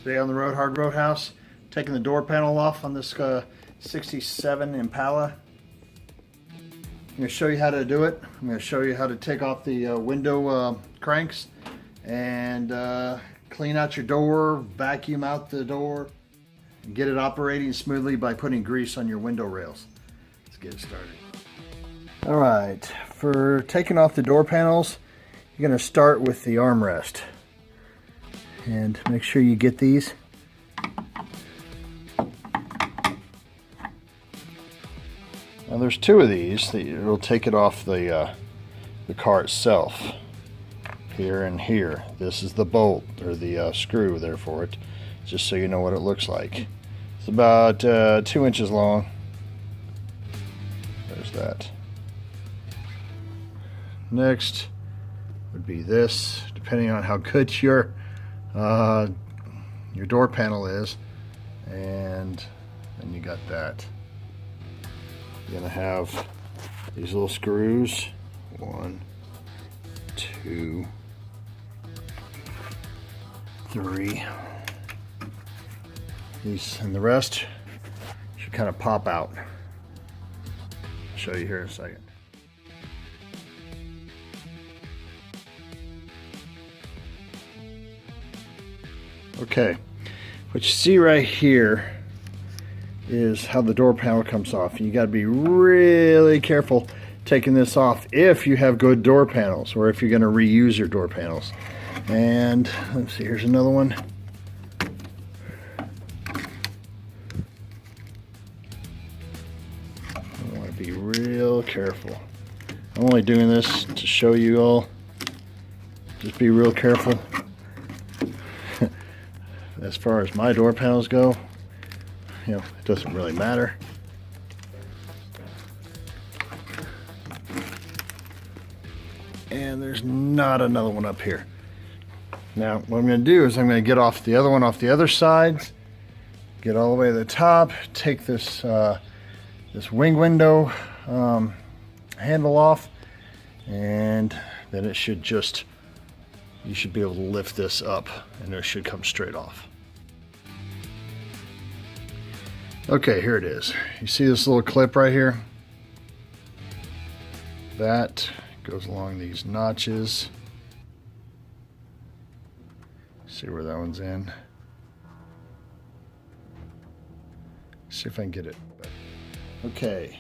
Today on the Road Hard Roadhouse, taking the door panel off on this 67 Impala. I'm going to show you how to do it. I'm going to show you how to take off the window cranks and clean out your door, vacuum out the door, and get it operating smoothly by putting grease on your window rails. Let's get it started. All right, for taking off the door panels, you're going to start with the armrest. And make sure you get these. Now there's two of these that will take it off the car itself. Here and here. This is the bolt or the screw there for it, just so you know what it looks like. It's about 2 inches long. There's that. Next would be this, depending on how good your door panel is, and then you got that. You're gonna have these little screws, 1, 2, 3. These and the rest should kind of pop out. I'll show you here in a second. Okay, what you see right here is how the door panel comes off. You got to be really careful taking this off if you have good door panels or if you're going to reuse your door panels. And let's see, here's another one. I want to be real careful. I'm only doing this to show you all. Just be real careful. As far as my door panels go, you know, it doesn't really matter. And there's not another one up here. Now, what I'm going to do is I'm going to get off the other one off the other sides, get all the way to the top, take this this wing window handle off, and then it should just, you should be able to lift this up and it should come straight off. Okay, here it is. You see this little clip right here? That goes along these notches. See where that one's in. See if I can get it. Okay.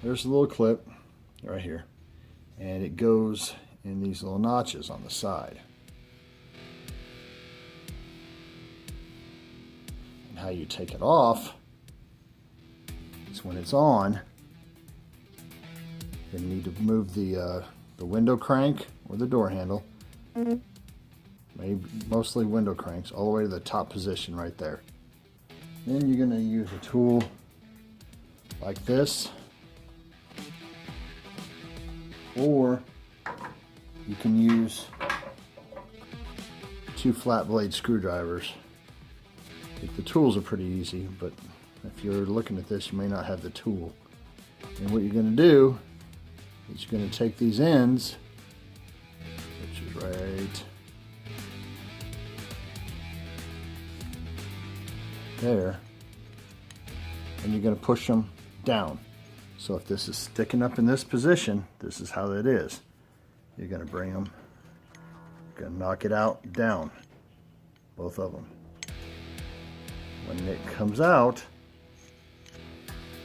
There's a little clip right here. And it goes in these little notches on the side. And how you take it off is when it's on, you need to move the window crank or the door handle, maybe mostly window cranks, all the way to the top position right there. Then you're going to use a tool like this, or you can use 2 flat blade screwdrivers. The tools are pretty easy, but if you're looking at this, you may not have the tool. And what you're going to do is you're going to take these ends, which is right there, and you're going to push them down. So if this is sticking up in this position, this is how it is. You're going to bring them, you're going to knock it out, down, both of them. When it comes out,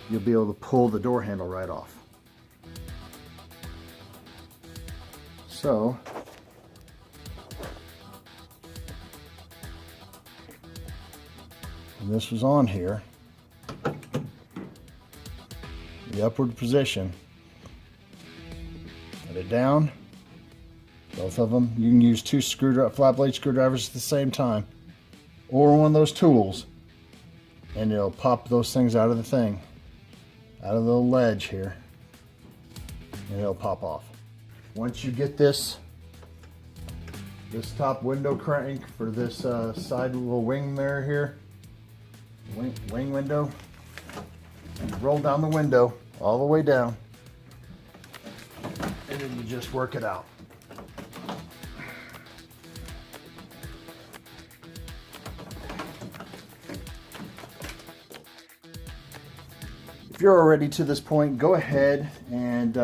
you'll be able to pull the door handle right off. So, when this was on here, the upward position, put it down, both of them. You can use 2 flat blade screwdrivers at the same time, or one of those tools, and it'll pop those things out of the thing, out of the ledge here, and it'll pop off. Once you get this top window crank for this side little wing mirror here, wing window, you roll down the window all the way down, and then you just work it out. if you're already to this point, go ahead and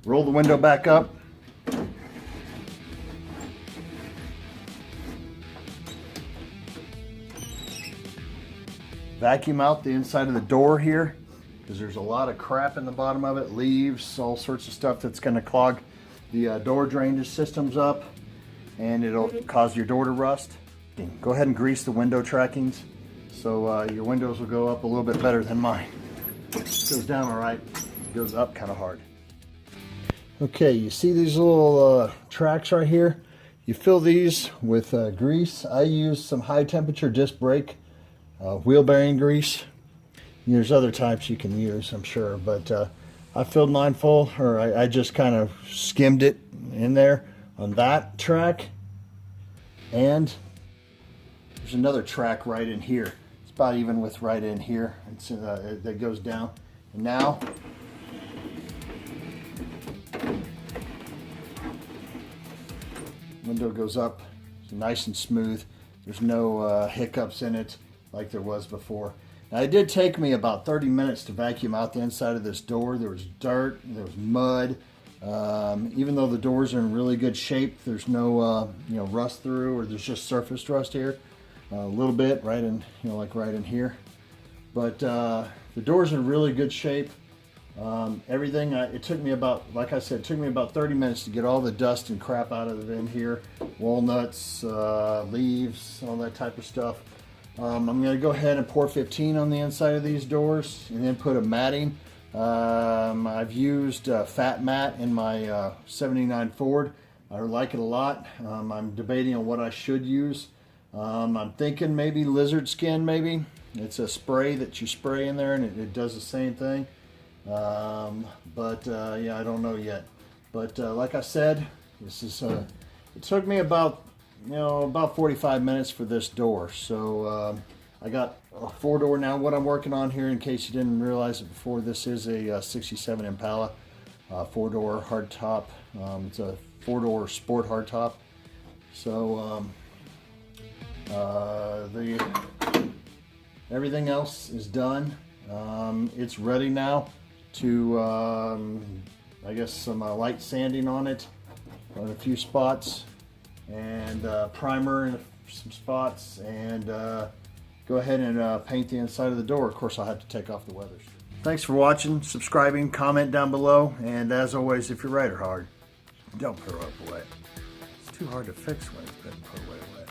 roll the window back up. Vacuum out the inside of the door here, because there's a lot of crap in the bottom of it, leaves, all sorts of stuff that's going to clog the door drainage systems up, and it'll cause your door to rust. Go ahead and grease the window trackings so your windows will go up a little bit better than mine. It goes down all right, it goes up kind of hard. Okay, you see these little tracks right here? You fill these with grease. I use some high temperature disc brake wheel bearing grease. There's other types you can use, I'm sure, but I filled mine full, or I just kind of skimmed it in there on that track. And there's another track right in here. It's about even with right in here. It's that goes down. And now window goes up. It's nice and smooth. There's no hiccups in it like there was before. Now, it did take me about 30 minutes to vacuum out the inside of this door. There was dirt, there was mud. Even though the doors are in really good shape, there's no rust through, or there's just surface rust here. A little bit right in, like right in here. But the doors are in really good shape. Everything, it took me about, like I said, it took me about 30 minutes to get all the dust and crap out of it in here. Walnuts, leaves, all that type of stuff. I'm going to go ahead and pour 15 on the inside of these doors and then put a matting. I've used fat mat in my 79 Ford. I like it a lot. I'm debating on what I should use. I'm thinking maybe lizard skin, maybe. It's a spray that you spray in there and it does the same thing. Yeah, I don't know yet. But like I said, this is it took me about 45 minutes for this door. So I got a 4-door now. What I'm working on here, in case you didn't realize it before, this is a 67 Impala 4-door hardtop. It's a 4-door sport hardtop. So everything else is done. It's ready now to I guess some light sanding on it on a few spots, and primer in some spots, and go ahead and paint the inside of the door. Of course, I'll have to take off the weathers. Thanks for watching, subscribing, comment down below, and as always, if you're right or hard, don't put it away. It's too hard to fix when it's been put away wet.